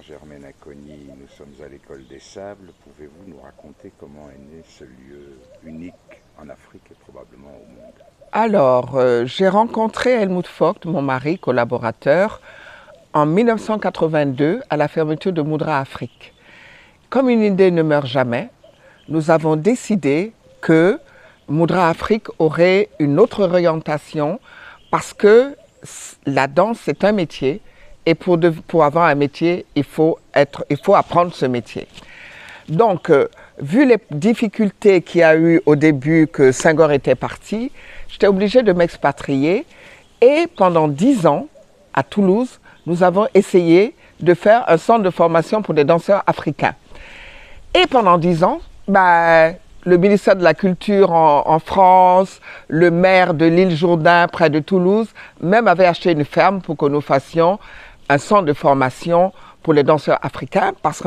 Germaine Acogny, nous sommes à l'école des Sables. Pouvez-vous nous raconter comment est né ce lieu unique en Afrique et probablement au monde? Alors, j'ai rencontré Helmut Vogt, mon mari, collaborateur, en 1982 à la fermeture de Moudra Afrique. Comme une idée ne meurt jamais, nous avons décidé que Moudra Afrique aurait une autre orientation parce que la danse, c'est un métier et pour avoir un métier, il faut apprendre ce métier. Donc, vu les difficultés qu'il y a eu au début que Senghor était parti, j'étais obligée de m'expatrier et pendant 10 ans, à Toulouse, nous avons essayé de faire un centre de formation pour des danseurs africains. Et pendant 10 ans, le ministère de la Culture en France, le maire de l'île Jourdain près de Toulouse, même avait acheté une ferme pour que nous fassions un centre de formation pour les danseurs africains parce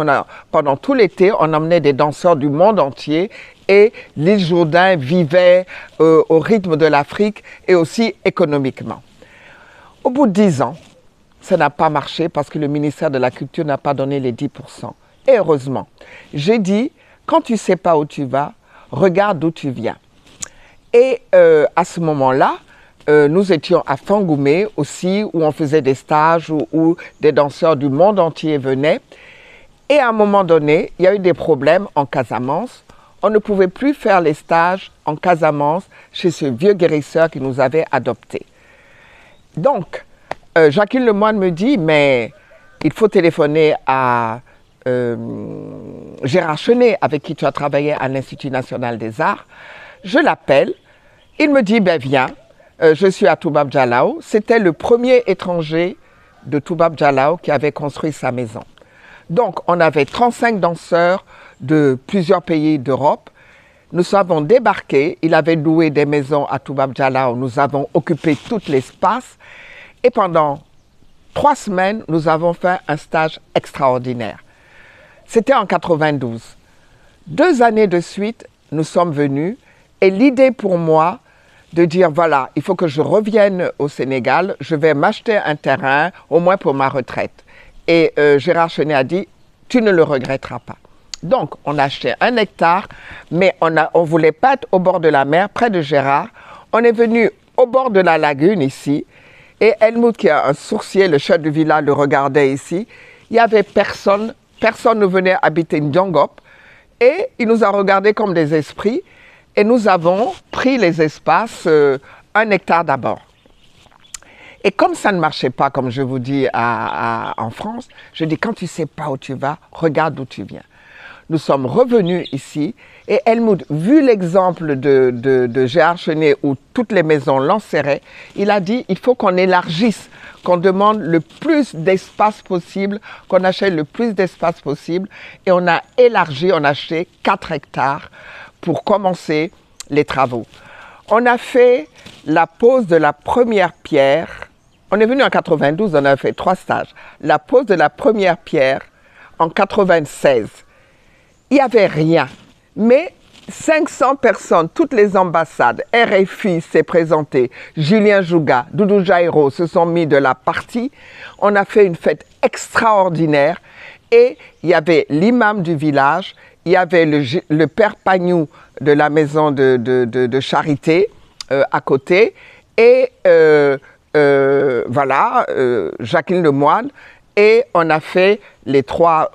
pendant tout l'été, on emmenait des danseurs du monde entier et l'île Jourdain vivait au rythme de l'Afrique et aussi économiquement. Au bout de 10 ans, ça n'a pas marché parce que le ministère de la Culture n'a pas donné les 10%. Et heureusement, j'ai dit, quand tu ne sais pas où tu vas, regarde d'où tu viens. Et à ce moment-là, nous étions à Fangoumé aussi, où on faisait des stages, où des danseurs du monde entier venaient. Et à un moment donné, il y a eu des problèmes en Casamance. On ne pouvait plus faire les stages en Casamance chez ce vieux guérisseur qui nous avait adoptés. Donc, Jacqueline Lemoine me dit, mais il faut téléphoner à Gérard Chenet, avec qui tu as travaillé à l'Institut national des arts. Je l'appelle, il me dit, viens. Je suis à Toubab Dialaw. C'était le premier étranger de Toubab Dialaw qui avait construit sa maison. Donc, on avait 35 danseurs de plusieurs pays d'Europe. Nous avons débarqué. Il avait loué des maisons à Toubab Dialaw. Nous avons occupé tout l'espace. Et pendant 3 semaines, nous avons fait un stage extraordinaire. C'était en 92. 2 années de suite, nous sommes venus. Et l'idée pour moi, de dire, voilà, il faut que je revienne au Sénégal, je vais m'acheter un terrain, au moins pour ma retraite. Et Gérard Chenet a dit, tu ne le regretteras pas. Donc, on a acheté 1 hectare, mais on ne voulait pas être au bord de la mer, près de Gérard. On est venu au bord de la lagune ici, et Helmut, qui a un sourcier, le chef du village, le regardait ici. Il n'y avait personne, personne ne venait habiter Ndiongop, et il nous a regardés comme des esprits. Et nous avons pris les espaces, 1 hectare d'abord. Et comme ça ne marchait pas, comme je vous dis, en France, je dis, quand tu ne sais pas où tu vas, regarde d'où tu viens. Nous sommes revenus ici et Helmut, vu l'exemple de Gérard Chenet où toutes les maisons l'enserraient, il a dit, il faut qu'on élargisse, qu'on demande le plus d'espace possible, qu'on achète le plus d'espace possible. Et on a élargi, on a acheté 4 hectares pour commencer les travaux. On a fait la pose de la première pierre. On est venu en 92, on a fait 3 stages. La pose de la première pierre en 96. Il n'y avait rien, mais 500 personnes, toutes les ambassades, RFI s'est présenté, Julien Jouga, Doudou Jairo se sont mis de la partie. On a fait une fête extraordinaire et il y avait l'imam du village, il y avait le père Pagnou de la maison de charité à côté et voilà, Jacqueline Lemoine. Et on a fait les 3,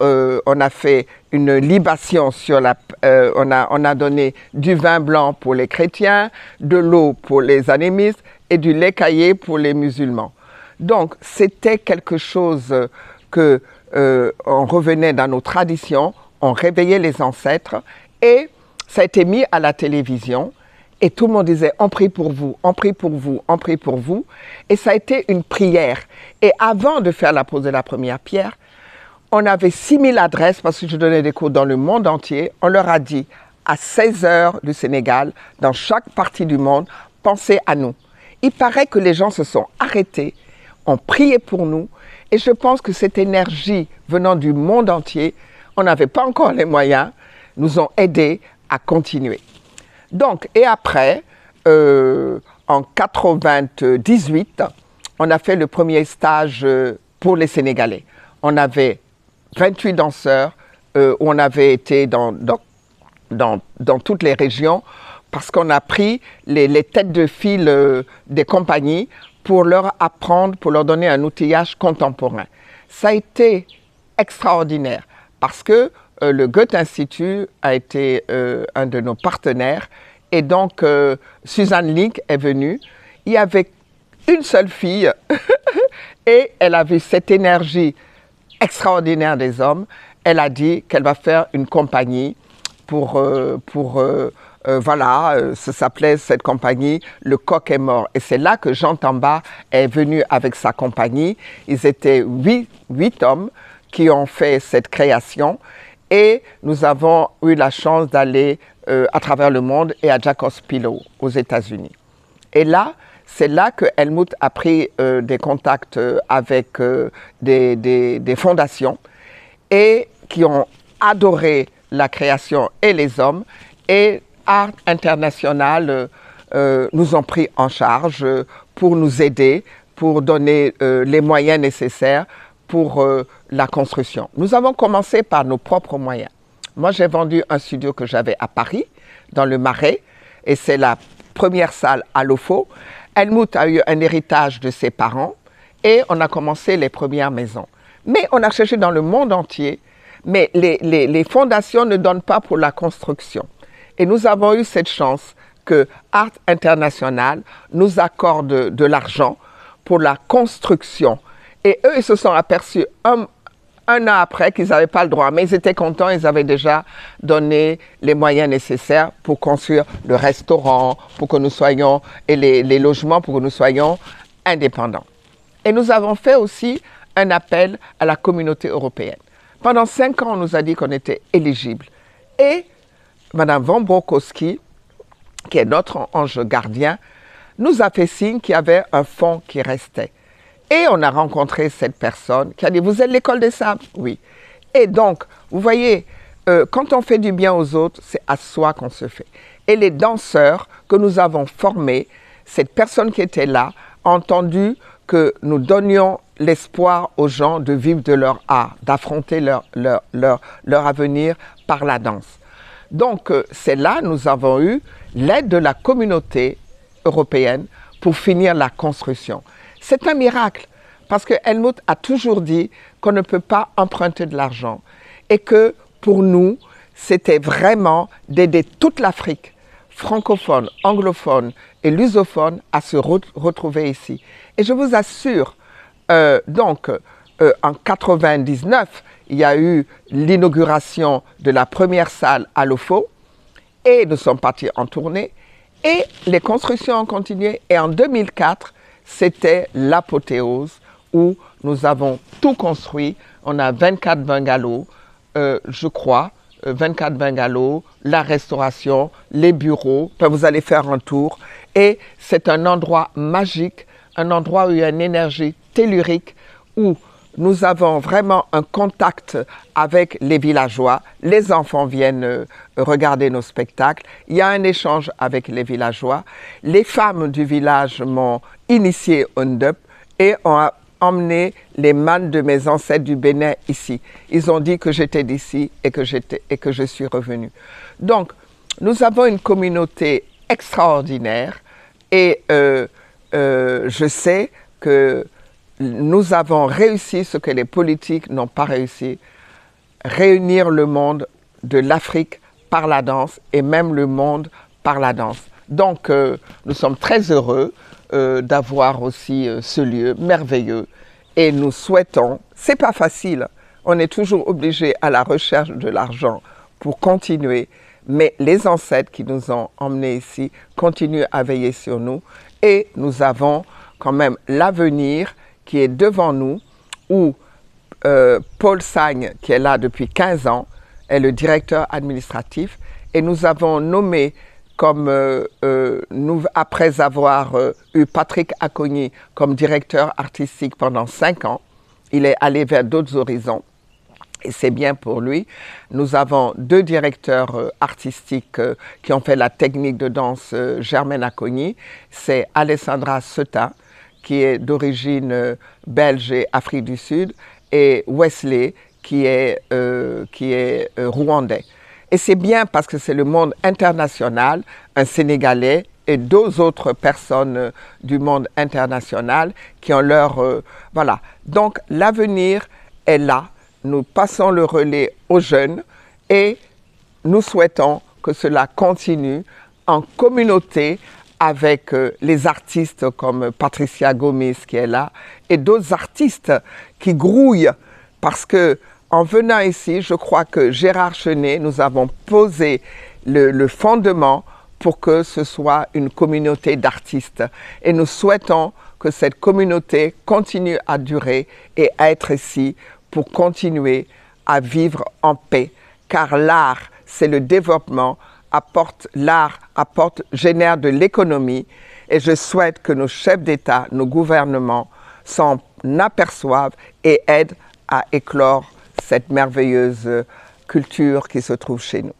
on a fait une libation sur on a donné du vin blanc pour les chrétiens, de l'eau pour les animistes et du lait caillé pour les musulmans. Donc c'était quelque chose que on revenait dans nos traditions, on réveillait les ancêtres et ça a été mis à la télévision. Et tout le monde disait, on prie pour vous, on prie pour vous, on prie pour vous. Et ça a été une prière. Et avant de faire la pose de la première pierre, on avait 6000 adresses, parce que je donnais des cours dans le monde entier. On leur a dit, à 16 heures du Sénégal, dans chaque partie du monde, pensez à nous. Il paraît que les gens se sont arrêtés, ont prié pour nous. Et je pense que cette énergie venant du monde entier, on n'avait pas encore les moyens, nous ont aidés à continuer. Donc, et après, en 98, on a fait le premier stage pour les Sénégalais. On avait 28 danseurs, où on avait été dans toutes les régions, parce qu'on a pris les têtes de file des compagnies pour leur apprendre, pour leur donner un outillage contemporain. Ça a été extraordinaire, parce que le Goethe Institut a été un de nos partenaires, et donc Suzanne Link est venue. Il y avait une seule fille, et elle a vu cette énergie extraordinaire des hommes. Elle a dit qu'elle va faire une compagnie voilà, ça s'appelait cette compagnie Le Coq est mort. Et c'est là que Jean Tamba est venu avec sa compagnie. Ils étaient huit hommes qui ont fait cette création. Et nous avons eu la chance d'aller à travers le monde et à Jacobs-Pillow, aux États-Unis. Et là, c'est là que Helmut a pris des contacts avec des fondations et qui ont adoré la création et les hommes. Et Art International nous ont pris en charge pour nous aider, pour donner les moyens nécessaires pour la construction. Nous avons commencé par nos propres moyens. Moi, j'ai vendu un studio que j'avais à Paris, dans le Marais, et c'est la première salle à l'OFO. Helmut a eu un héritage de ses parents et on a commencé les premières maisons. Mais on a cherché dans le monde entier, mais les fondations ne donnent pas pour la construction. Et nous avons eu cette chance que Art International nous accorde de l'argent pour la construction. Et eux, ils se sont aperçus un an après qu'ils n'avaient pas le droit, mais ils étaient contents, ils avaient déjà donné les moyens nécessaires pour construire le restaurant, pour que nous soyons, et les logements, pour que nous soyons indépendants. Et nous avons fait aussi un appel à la communauté européenne. Pendant 5 ans, on nous a dit qu'on était éligible. Et Madame Von Brokowski, qui est notre ange gardien, nous a fait signe qu'il y avait un fonds qui restait. Et on a rencontré cette personne qui a dit « Vous êtes l'école des sables ?» Oui. Et donc, vous voyez, quand on fait du bien aux autres, c'est à soi qu'on se fait. Et les danseurs que nous avons formés, cette personne qui était là, a entendu que nous donnions l'espoir aux gens de vivre de leur art, d'affronter leur avenir par la danse. Donc, c'est là que nous avons eu l'aide de la communauté européenne pour finir la construction. C'est un miracle, parce que Helmut a toujours dit qu'on ne peut pas emprunter de l'argent et que pour nous, c'était vraiment d'aider toute l'Afrique, francophone, anglophone et lusophone, à se retrouver ici. Et je vous assure, en 99, il y a eu l'inauguration de la première salle à l'OFO et nous sommes partis en tournée et les constructions ont continué. Et en 2004, c'était l'apothéose où nous avons tout construit. On a 24 bungalows, je crois, 24 bungalows, la restauration, les bureaux. Enfin, vous allez faire un tour. Et c'est un endroit magique, un endroit où il y a une énergie tellurique, où nous avons vraiment un contact avec les villageois. Les enfants viennent regarder nos spectacles. Il y a un échange avec les villageois. Les femmes du village m'ont initié au Ndeup et ont emmené les mânes de mes ancêtres du Bénin ici. Ils ont dit que j'étais d'ici et que je suis revenue. Donc, nous avons une communauté extraordinaire et je sais que nous avons réussi ce que les politiques n'ont pas réussi, réunir le monde de l'Afrique par la danse et même le monde par la danse. Donc, nous sommes très heureux d'avoir aussi ce lieu merveilleux et nous souhaitons, c'est pas facile, on est toujours obligé à la recherche de l'argent pour continuer, mais les ancêtres qui nous ont emmenés ici continuent à veiller sur nous et nous avons quand même l'avenir qui est devant nous, où Paul Sagne, qui est là depuis 15 ans, est le directeur administratif. Et nous avons nommé, comme après avoir eu Patrick Acogny comme directeur artistique pendant 5 ans, il est allé vers d'autres horizons. Et c'est bien pour lui. Nous avons 2 directeurs artistiques qui ont fait la technique de danse Germaine Acogny. C'est Alessandra Seta, qui est d'origine belge et Afrique du Sud, et Wesley, qui est rwandais. Et c'est bien parce que c'est le monde international, un Sénégalais et deux autres personnes du monde international qui ont leur... voilà. Donc l'avenir est là. Nous passons le relais aux jeunes et nous souhaitons que cela continue en communauté avec les artistes comme Patricia Gomis qui est là et d'autres artistes qui grouillent parce que en venant ici, je crois que Gérard Chenet, nous avons posé le fondement pour que ce soit une communauté d'artistes. Et nous souhaitons que cette communauté continue à durer et à être ici pour continuer à vivre en paix. Car l'art, c'est le développement, l'art génère de l'économie. Et je souhaite que nos chefs d'État, nos gouvernements s'en aperçoivent et aident à éclore cette merveilleuse culture qui se trouve chez nous.